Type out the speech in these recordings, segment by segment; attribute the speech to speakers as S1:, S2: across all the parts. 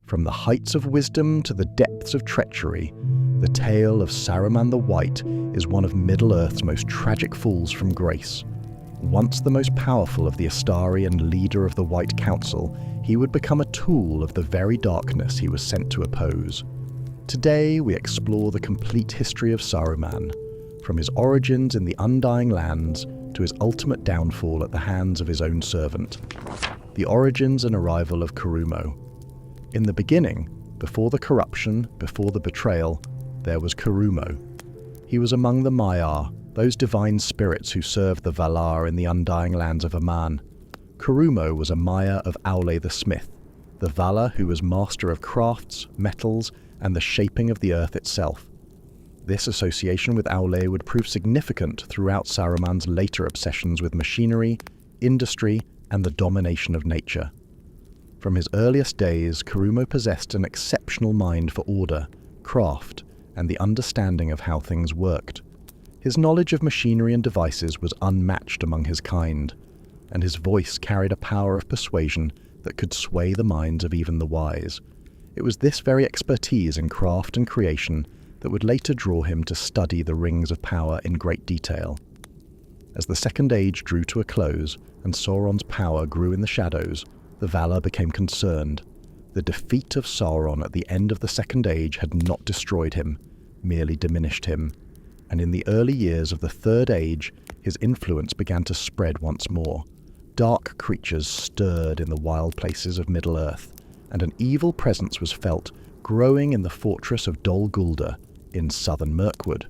S1: From the heights of wisdom to the depths of treachery, the tale of Saruman the White is one of Middle-earth's most tragic falls from grace. Once the most powerful of the Astari and leader of the White Council, he would become a tool of the very darkness he was sent to oppose. Today we explore the complete history of Saruman, from his origins in the Undying Lands to his ultimate downfall at the hands of his own servant. The origins and arrival of Curumo. In the beginning, before the corruption, before the betrayal, there was Curumo. He was among the Maiar, those divine spirits who served the Valar in the Undying Lands of Aman. Curumo was a Maiar of Aule the Smith, the Valar who was master of crafts, metals, and the shaping of the earth itself. This association with Aule would prove significant throughout Saruman's later obsessions with machinery, industry, and the domination of nature. From his earliest days, Curumo possessed an exceptional mind for order, craft, and the understanding of how things worked. His knowledge of machinery and devices was unmatched among his kind, and his voice carried a power of persuasion that could sway the minds of even the wise. It was this very expertise in craft and creation that would later draw him to study the rings of power in great detail. As the Second Age drew to a close and Sauron's power grew in the shadows, the Valar became concerned. The defeat of Sauron at the end of the Second Age had not destroyed him, merely diminished him, and in the early years of the Third Age, his influence began to spread once more. Dark creatures stirred in the wild places of Middle-earth, and an evil presence was felt growing in the fortress of Dol Guldur in southern Mirkwood.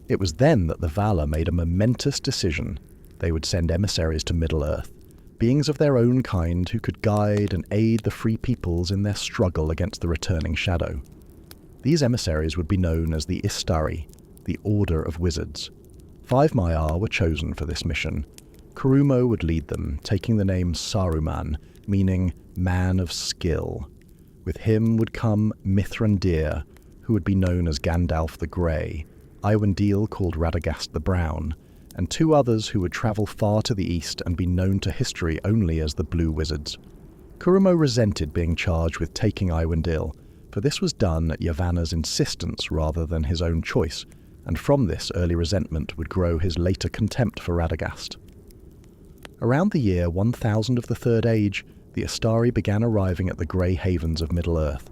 S1: It was then that the Valar made a momentous decision. They would send emissaries to Middle-earth, beings of their own kind who could guide and aid the free peoples in their struggle against the returning shadow. These emissaries would be known as the Istari, the Order of Wizards. 5 Maiar were chosen for this mission. Curumo would lead them, taking the name Saruman, meaning man of skill. With him would come Mithrandir, who would be known as Gandalf the Grey, Iwendil called Radagast the Brown, and 2 others who would travel far to the east and be known to history only as the Blue Wizards. Curumo resented being charged with taking Iwendil, for this was done at Yavanna's insistence rather than his own choice, and from this early resentment would grow his later contempt for Radagast. Around the year 1000 of the Third Age, the Astari began arriving at the Grey Havens of Middle-earth.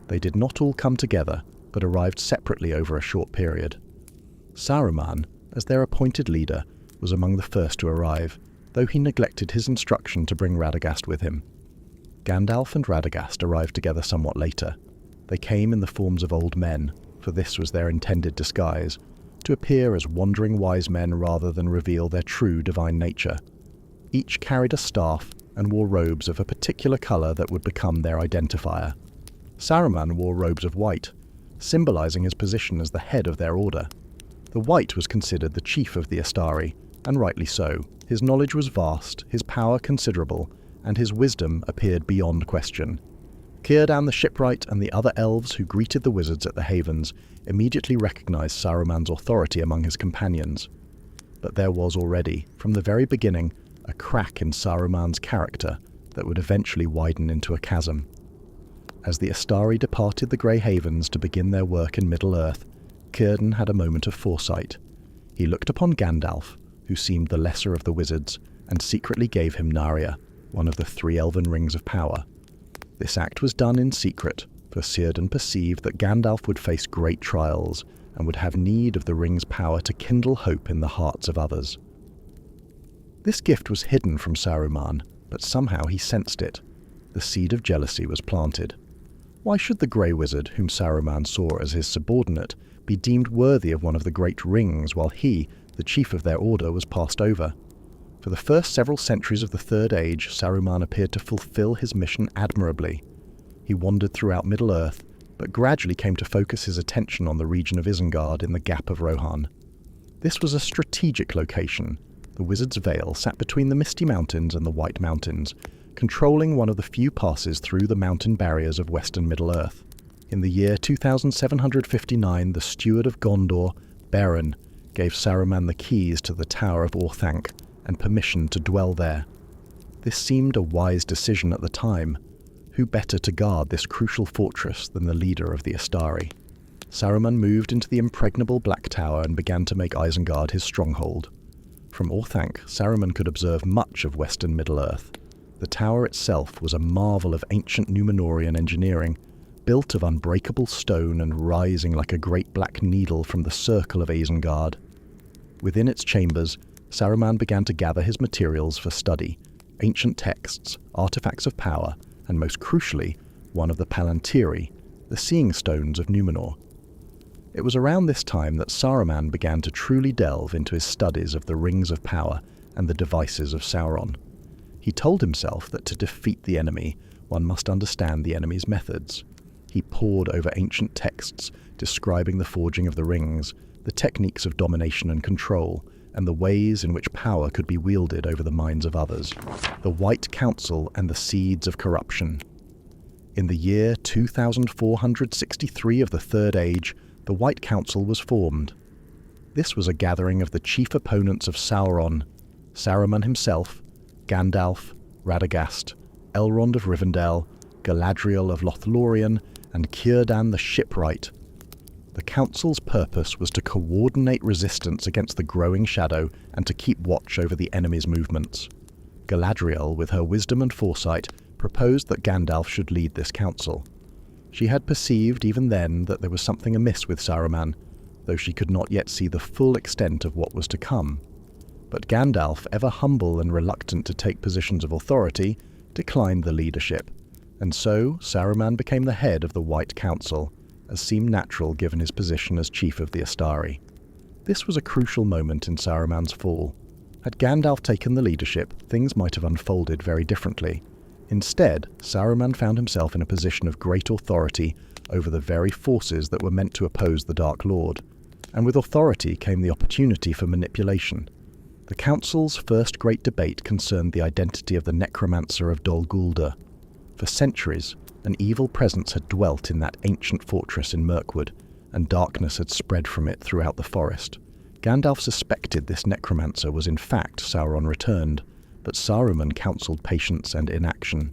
S1: They did not all come together, but arrived separately over a short period. Saruman, as their appointed leader, was among the first to arrive, though he neglected his instruction to bring Radagast with him. Gandalf and Radagast arrived together somewhat later. They came in the forms of old men, for this was their intended disguise, to appear as wandering wise men rather than reveal their true divine nature. Each carried a staff and wore robes of a particular colour that would become their identifier. Saruman wore robes of white, symbolising his position as the head of their order. The White was considered the chief of the Astari, and rightly so. His knowledge was vast, his power considerable, and his wisdom appeared beyond question. Círdan the Shipwright and the other elves who greeted the wizards at the havens immediately recognised Saruman's authority among his companions. But there was already, from the very beginning, a crack in Saruman's character that would eventually widen into a chasm. As the Astari departed the Grey Havens to begin their work in Middle-earth, Círdan had a moment of foresight. He looked upon Gandalf, who seemed the lesser of the wizards, and secretly gave him Narya, one of the 3 elven rings of power. This act was done in secret, for Círdan perceived that Gandalf would face great trials, and would have need of the ring's power to kindle hope in the hearts of others. This gift was hidden from Saruman, but somehow he sensed it. The seed of jealousy was planted. Why should the Grey Wizard, whom Saruman saw as his subordinate, be deemed worthy of one of the great rings, while he, the chief of their order, was passed over? For the first several centuries of the Third Age, Saruman appeared to fulfill his mission admirably. He wandered throughout Middle-earth, but gradually came to focus his attention on the region of Isengard in the Gap of Rohan. This was a strategic location. The Wizard's Vale sat between the Misty Mountains and the White Mountains, controlling one of the few passes through the mountain barriers of western Middle-earth. In the year 2759, the steward of Gondor, Beren, gave Saruman the keys to the Tower of Orthanc and permission to dwell there. This seemed a wise decision at the time. Who better to guard this crucial fortress than the leader of the Astari? Saruman moved into the impregnable Black Tower and began to make Isengard his stronghold. From Orthanc, Saruman could observe much of western Middle-earth. The tower itself was a marvel of ancient Númenórean engineering, built of unbreakable stone and rising like a great black needle from the circle of Isengard. Within its chambers, Saruman began to gather his materials for study, ancient texts, artifacts of power, and most crucially, one of the palantíri, the seeing stones of Númenor. It was around this time that Saruman began to truly delve into his studies of the rings of power and the devices of Sauron. He told himself that to defeat the enemy, one must understand the enemy's methods. He pored over ancient texts describing the forging of the rings, the techniques of domination and control, and the ways in which power could be wielded over the minds of others. The White Council and the Seeds of Corruption. In the year 2463 of the Third Age, the White Council was formed. This was a gathering of the chief opponents of Sauron, Saruman himself, Gandalf, Radagast, Elrond of Rivendell, Galadriel of Lothlorien, and Círdan the Shipwright. The Council's purpose was to coordinate resistance against the growing shadow and to keep watch over the enemy's movements. Galadriel, with her wisdom and foresight, proposed that Gandalf should lead this council. She had perceived even then that there was something amiss with Saruman, though she could not yet see the full extent of what was to come. But Gandalf, ever humble and reluctant to take positions of authority, declined the leadership, and so Saruman became the head of the White Council, as seemed natural given his position as chief of the Astari. This was a crucial moment in Saruman's fall. Had Gandalf taken the leadership, things might have unfolded very differently. Instead, Saruman found himself in a position of great authority over the very forces that were meant to oppose the Dark Lord, and with authority came the opportunity for manipulation. The Council's first great debate concerned the identity of the necromancer of Dol Guldur. For centuries, an evil presence had dwelt in that ancient fortress in Mirkwood, and darkness had spread from it throughout the forest. Gandalf suspected this necromancer was in fact Sauron returned, but Saruman counselled patience and inaction.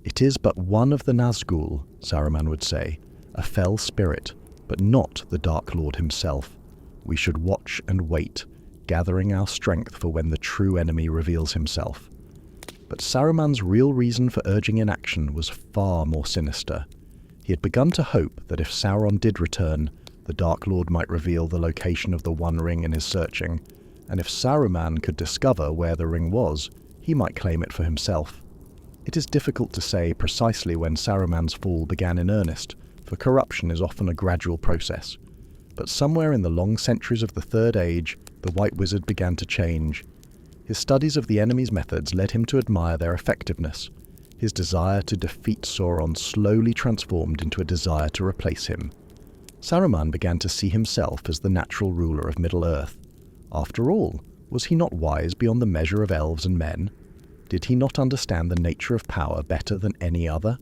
S1: "It is but one of the Nazgûl," Saruman would say, "a fell spirit, but not the Dark Lord himself. We should watch and wait, gathering our strength for when the true enemy reveals himself." But Saruman's real reason for urging inaction was far more sinister. He had begun to hope that if Sauron did return, the Dark Lord might reveal the location of the One Ring in his searching, and if Saruman could discover where the ring was, he might claim it for himself. It is difficult to say precisely when Saruman's fall began in earnest, for corruption is often a gradual process. But somewhere in the long centuries of the Third Age, the White Wizard began to change. His studies of the enemy's methods led him to admire their effectiveness. His desire to defeat Sauron slowly transformed into a desire to replace him. Saruman began to see himself as the natural ruler of Middle-earth. After all, was he not wise beyond the measure of elves and men? Did he not understand the nature of power better than any other?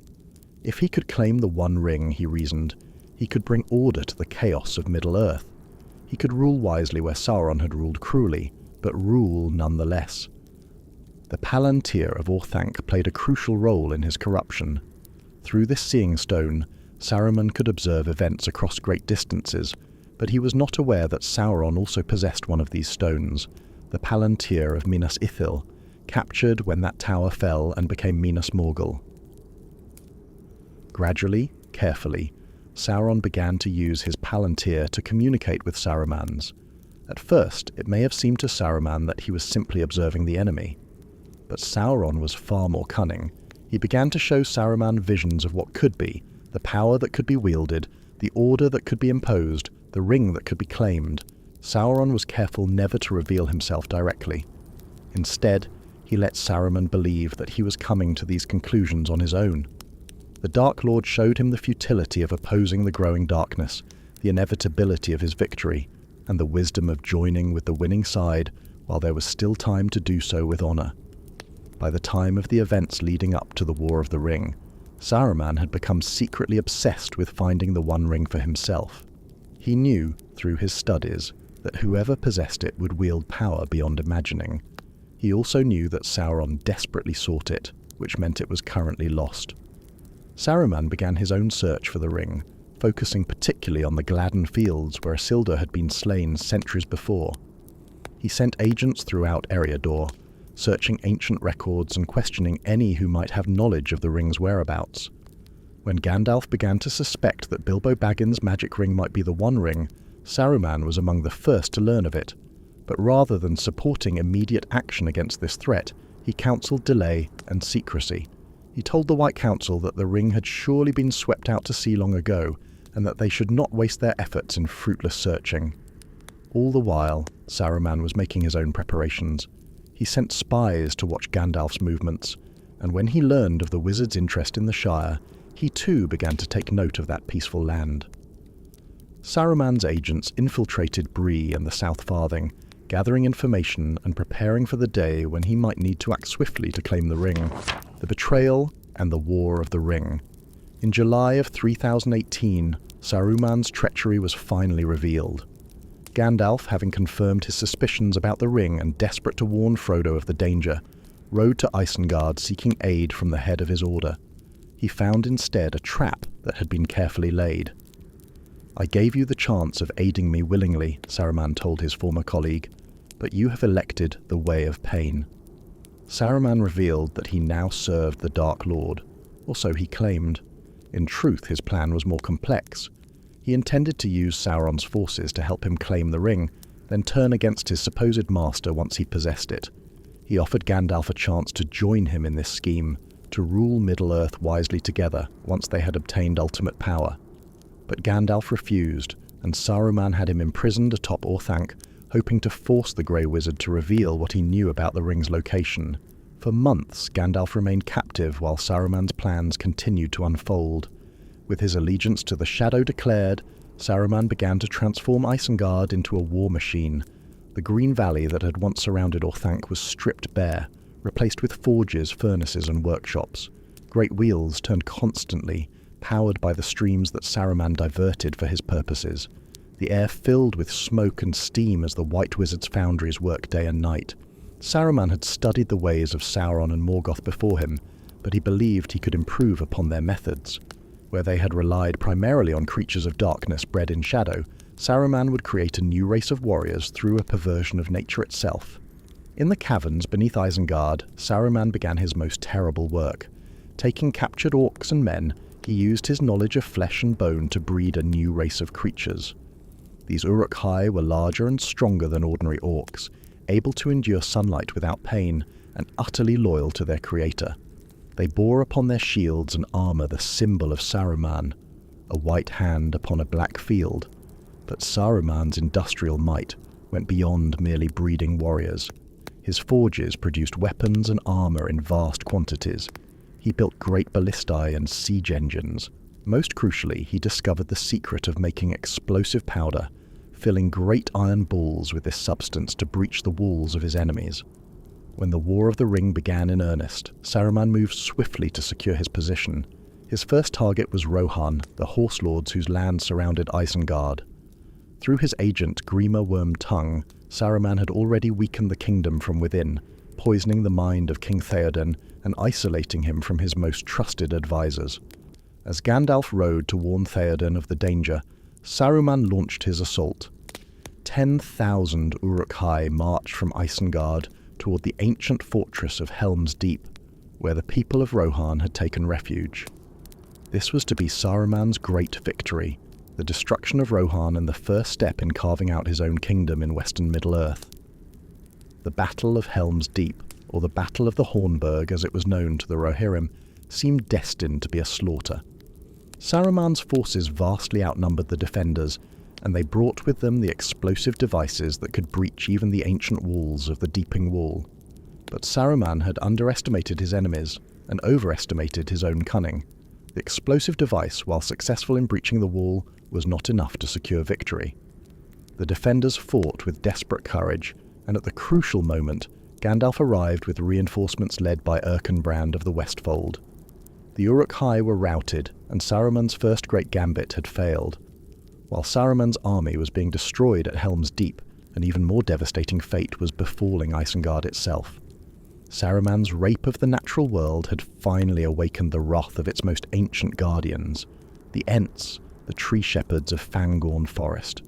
S1: If he could claim the One Ring, he reasoned, he could bring order to the chaos of Middle-earth. He could rule wisely where Sauron had ruled cruelly, but rule nonetheless. The palantír of Orthanc played a crucial role in his corruption. Through this seeing stone, Saruman could observe events across great distances, but he was not aware that Sauron also possessed one of these stones, the palantír of Minas Ithil, captured when that tower fell and became Minas Morgul. Gradually, carefully, Sauron began to use his palantír to communicate with Saruman's. At first, it may have seemed to Saruman that he was simply observing the enemy. But Sauron was far more cunning. He began to show Saruman visions of what could be, the power that could be wielded, the order that could be imposed, the ring that could be claimed. Sauron was careful never to reveal himself directly. Instead, he let Saruman believe that he was coming to these conclusions on his own. The Dark Lord showed him the futility of opposing the growing darkness, the inevitability of his victory, and the wisdom of joining with the winning side while there was still time to do so with honor. By the time of the events leading up to the War of the Ring, Saruman had become secretly obsessed with finding the One Ring for himself. He knew, through his studies, that whoever possessed it would wield power beyond imagining. He also knew that Sauron desperately sought it, which meant it was currently lost. Saruman began his own search for the ring, focusing particularly on the Gladden fields where Isildur had been slain centuries before. He sent agents throughout Eriador, searching ancient records and questioning any who might have knowledge of the ring's whereabouts. When Gandalf began to suspect that Bilbo Baggins' magic ring might be the One Ring, Saruman was among the first to learn of it. But rather than supporting immediate action against this threat, he counselled delay and secrecy. He told the White Council that the ring had surely been swept out to sea long ago, and that they should not waste their efforts in fruitless searching. All the while, Saruman was making his own preparations. He sent spies to watch Gandalf's movements, and when he learned of the wizard's interest in the Shire, he too began to take note of that peaceful land. Saruman's agents infiltrated Bree and the South Farthing, gathering information and preparing for the day when he might need to act swiftly to claim the ring. The Betrayal and the War of the Ring. In July of 3018, Saruman's treachery was finally revealed. Gandalf, having confirmed his suspicions about the ring and desperate to warn Frodo of the danger, rode to Isengard seeking aid from the head of his order. He found instead a trap that had been carefully laid. "I gave you the chance of aiding me willingly," Saruman told his former colleague, "but you have elected the way of pain." Saruman revealed that he now served the Dark Lord, or so he claimed. In truth, his plan was more complex. He intended to use Sauron's forces to help him claim the ring, then turn against his supposed master once he possessed it. He offered Gandalf a chance to join him in this scheme, to rule Middle-earth wisely together once they had obtained ultimate power. But Gandalf refused, and Saruman had him imprisoned atop Orthanc, hoping to force the Grey Wizard to reveal what he knew about the ring's location. For months, Gandalf remained captive while Saruman's plans continued to unfold. With his allegiance to the Shadow declared, Saruman began to transform Isengard into a war machine. The green valley that had once surrounded Orthanc was stripped bare, replaced with forges, furnaces and workshops. Great wheels turned constantly, powered by the streams that Saruman diverted for his purposes. The air filled with smoke and steam as the White Wizard's foundries worked day and night. Saruman had studied the ways of Sauron and Morgoth before him, but he believed he could improve upon their methods. Where they had relied primarily on creatures of darkness bred in shadow, Saruman would create a new race of warriors through a perversion of nature itself. In the caverns beneath Isengard, Saruman began his most terrible work. Taking captured orcs and men, he used his knowledge of flesh and bone to breed a new race of creatures. These Uruk-hai were larger and stronger than ordinary orcs, able to endure sunlight without pain, and utterly loyal to their creator. They bore upon their shields and armour the symbol of Saruman, a white hand upon a black field. But Saruman's industrial might went beyond merely breeding warriors. His forges produced weapons and armour in vast quantities. He built great ballistae and siege engines. Most crucially, he discovered the secret of making explosive powder, filling great iron balls with this substance to breach the walls of his enemies. When the War of the Ring began in earnest, Saruman moved swiftly to secure his position. His first target was Rohan, the horse lords whose land surrounded Isengard. Through his agent Grima Worm Tongue, Saruman had already weakened the kingdom from within, poisoning the mind of King Theoden and isolating him from his most trusted advisors. As Gandalf rode to warn Theoden of the danger, Saruman launched his assault. 10,000 Uruk-hai marched from Isengard toward the ancient fortress of Helm's Deep, where the people of Rohan had taken refuge. This was to be Saruman's great victory, the destruction of Rohan and the first step in carving out his own kingdom in western Middle-earth. The Battle of Helm's Deep, or the Battle of the Hornburg as it was known to the Rohirrim, seemed destined to be a slaughter. Saruman's forces vastly outnumbered the defenders, and they brought with them the explosive devices that could breach even the ancient walls of the Deeping Wall. But Saruman had underestimated his enemies and overestimated his own cunning. The explosive device, while successful in breaching the wall, was not enough to secure victory. The defenders fought with desperate courage, and at the crucial moment, Gandalf arrived with reinforcements led by Erkenbrand of the Westfold. The Uruk-hai were routed, and Saruman's first great gambit had failed. While Saruman's army was being destroyed at Helm's Deep, an even more devastating fate was befalling Isengard itself. Saruman's rape of the natural world had finally awakened the wrath of its most ancient guardians, the Ents, the tree shepherds of Fangorn Forest.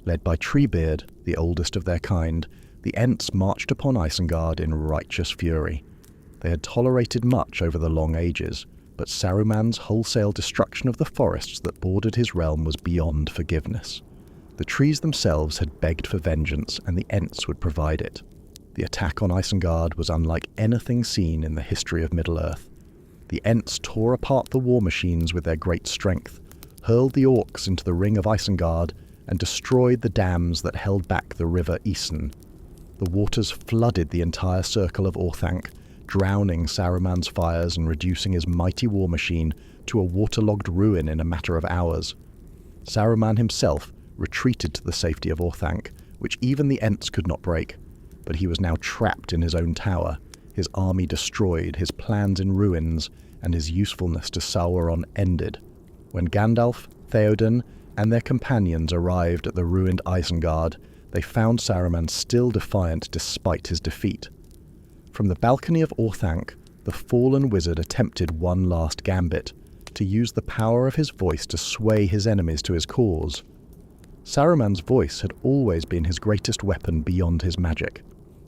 S1: Led by Treebeard, the oldest of their kind, the Ents marched upon Isengard in righteous fury. They had tolerated much over the long ages, but Saruman's wholesale destruction of the forests that bordered his realm was beyond forgiveness. The trees themselves had begged for vengeance, and the Ents would provide it. The attack on Isengard was unlike anything seen in the history of Middle-earth. The Ents tore apart the war machines with their great strength, hurled the orcs into the ring of Isengard, and destroyed the dams that held back the river Isen. The waters flooded the entire circle of Orthanc, drowning Saruman's fires and reducing his mighty war machine to a waterlogged ruin in a matter of hours. Saruman himself retreated to the safety of Orthanc, which even the Ents could not break, but he was now trapped in his own tower, his army destroyed, his plans in ruins, and his usefulness to Sauron ended. When Gandalf, Theoden, and their companions arrived at the ruined Isengard, they found Saruman still defiant despite his defeat. From the balcony of Orthanc, the fallen wizard attempted one last gambit, to use the power of his voice to sway his enemies to his cause. Saruman's voice had always been his greatest weapon beyond his magic.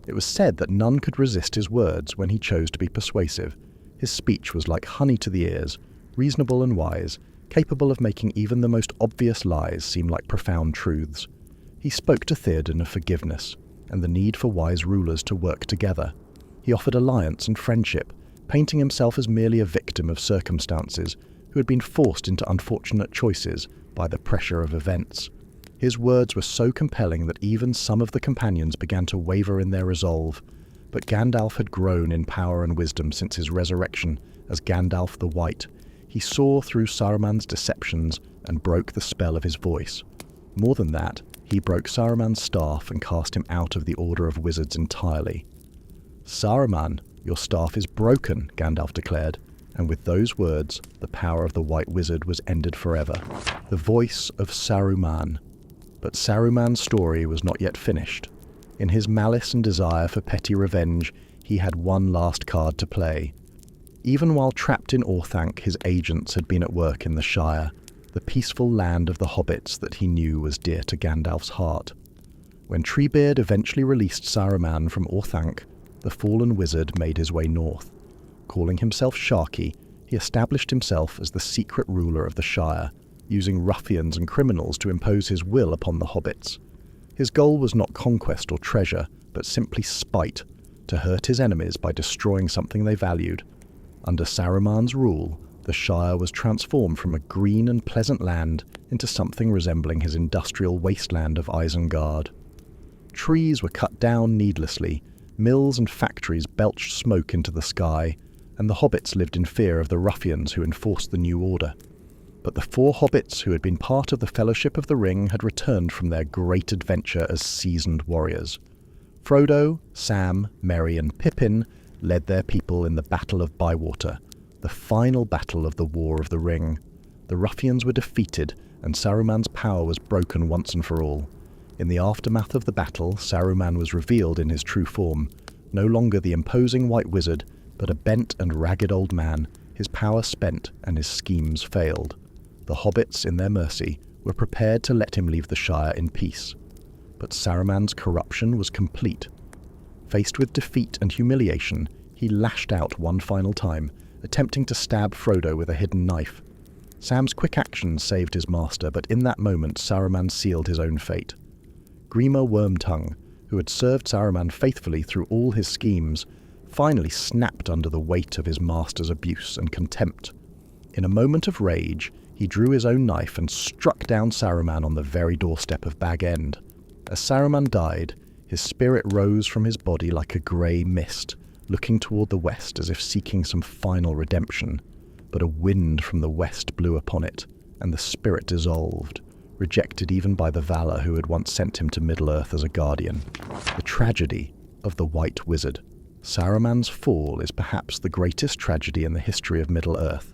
S1: It was said that none could resist his words when he chose to be persuasive. His speech was like honey to the ears, reasonable and wise, capable of making even the most obvious lies seem like profound truths. He spoke to Theoden of forgiveness, and the need for wise rulers to work together. He offered alliance and friendship, painting himself as merely a victim of circumstances who had been forced into unfortunate choices by the pressure of events. His words were so compelling that even some of the companions began to waver in their resolve, but Gandalf had grown in power and wisdom since his resurrection as Gandalf the White. He saw through Saruman's deceptions and broke the spell of his voice. More than that, he broke Saruman's staff and cast him out of the Order of Wizards entirely. "Saruman, your staff is broken," Gandalf declared, and with those words, the power of the White Wizard was ended forever. The Voice of Saruman. But Saruman's story was not yet finished. In his malice and desire for petty revenge, he had one last card to play. Even while trapped in Orthanc, his agents had been at work in the Shire, the peaceful land of the hobbits that he knew was dear to Gandalf's heart. When Treebeard eventually released Saruman from Orthanc, the fallen wizard made his way north. Calling himself Sharkey, he established himself as the secret ruler of the Shire, using ruffians and criminals to impose his will upon the hobbits. His goal was not conquest or treasure, but simply spite, to hurt his enemies by destroying something they valued. Under Saruman's rule, the Shire was transformed from a green and pleasant land into something resembling his industrial wasteland of Isengard. Trees were cut down needlessly, mills and factories belched smoke into the sky, and the hobbits lived in fear of the ruffians who enforced the new order. But the 4 hobbits who had been part of the Fellowship of the Ring had returned from their great adventure as seasoned warriors. Frodo, Sam, Merry and Pippin led their people in the Battle of Bywater, the final battle of the War of the Ring. The ruffians were defeated, and Saruman's power was broken once and for all. In the aftermath of the battle, Saruman was revealed in his true form, no longer the imposing White Wizard, but a bent and ragged old man, his power spent and his schemes failed. The hobbits, in their mercy, were prepared to let him leave the Shire in peace. But Saruman's corruption was complete. Faced with defeat and humiliation, he lashed out one final time, attempting to stab Frodo with a hidden knife. Sam's quick action saved his master, but in that moment Saruman sealed his own fate. Grima Wormtongue, who had served Saruman faithfully through all his schemes, finally snapped under the weight of his master's abuse and contempt. In a moment of rage, he drew his own knife and struck down Saruman on the very doorstep of Bag End. As Saruman died, his spirit rose from his body like a grey mist, looking toward the west as if seeking some final redemption. But a wind from the west blew upon it, and the spirit dissolved, rejected even by the Valar who had once sent him to Middle-earth as a guardian. The tragedy of the White Wizard. Saruman's fall is perhaps the greatest tragedy in the history of Middle-earth.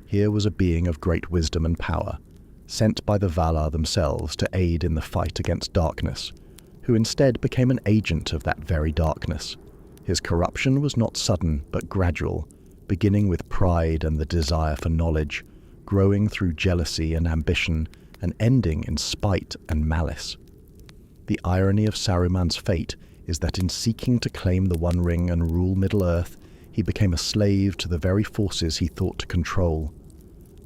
S1: Here was a being of great wisdom and power, sent by the Valar themselves to aid in the fight against darkness, who instead became an agent of that very darkness. His corruption was not sudden but gradual, beginning with pride and the desire for knowledge, growing through jealousy and ambition, and ending in spite and malice. The irony of Saruman's fate is that in seeking to claim the One Ring and rule Middle-earth, he became a slave to the very forces he thought to control.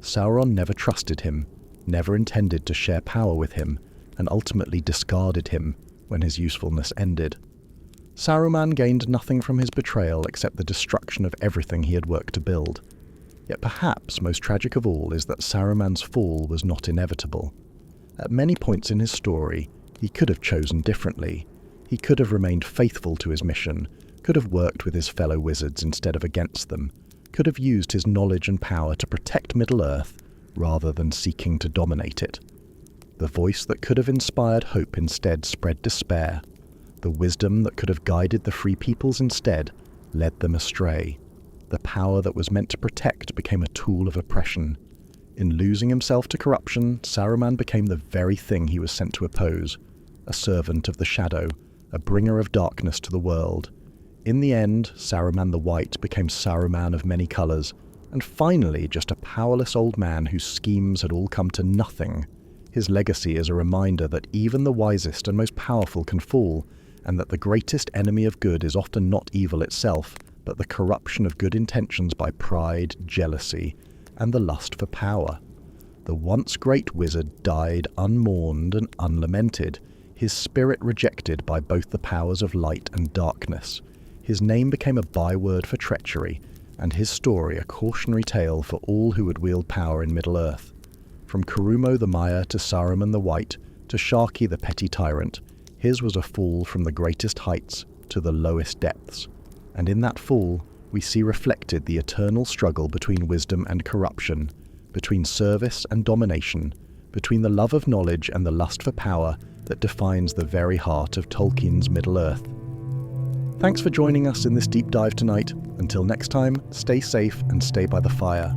S1: Sauron never trusted him, never intended to share power with him, and ultimately discarded him when his usefulness ended. Saruman gained nothing from his betrayal except the destruction of everything he had worked to build. Yet perhaps most tragic of all is that Saruman's fall was not inevitable. At many points in his story, he could have chosen differently. He could have remained faithful to his mission, could have worked with his fellow wizards instead of against them, could have used his knowledge and power to protect Middle-earth rather than seeking to dominate it. The voice that could have inspired hope instead spread despair. The wisdom that could have guided the free peoples instead led them astray. The power that was meant to protect became a tool of oppression. In losing himself to corruption, Saruman became the very thing he was sent to oppose, a servant of the shadow, a bringer of darkness to the world. In the end, Saruman the White became Saruman of many colours, and finally just a powerless old man whose schemes had all come to nothing. His legacy is a reminder that even the wisest and most powerful can fall, and that the greatest enemy of good is often not evil itself, but the corruption of good intentions by pride, jealousy, and the lust for power. The once great wizard died unmourned and unlamented, his spirit rejected by both the powers of light and darkness. His name became a byword for treachery, and his story a cautionary tale for all who would wield power in Middle-earth. From Curumo the Maya to Saruman the White, to Sharkey the petty tyrant, his was a fall from the greatest heights to the lowest depths. And in that fall, we see reflected the eternal struggle between wisdom and corruption, between service and domination, between the love of knowledge and the lust for power that defines the very heart of Tolkien's Middle-earth. Thanks for joining us in this deep dive tonight. Until next time, stay safe and stay by the fire.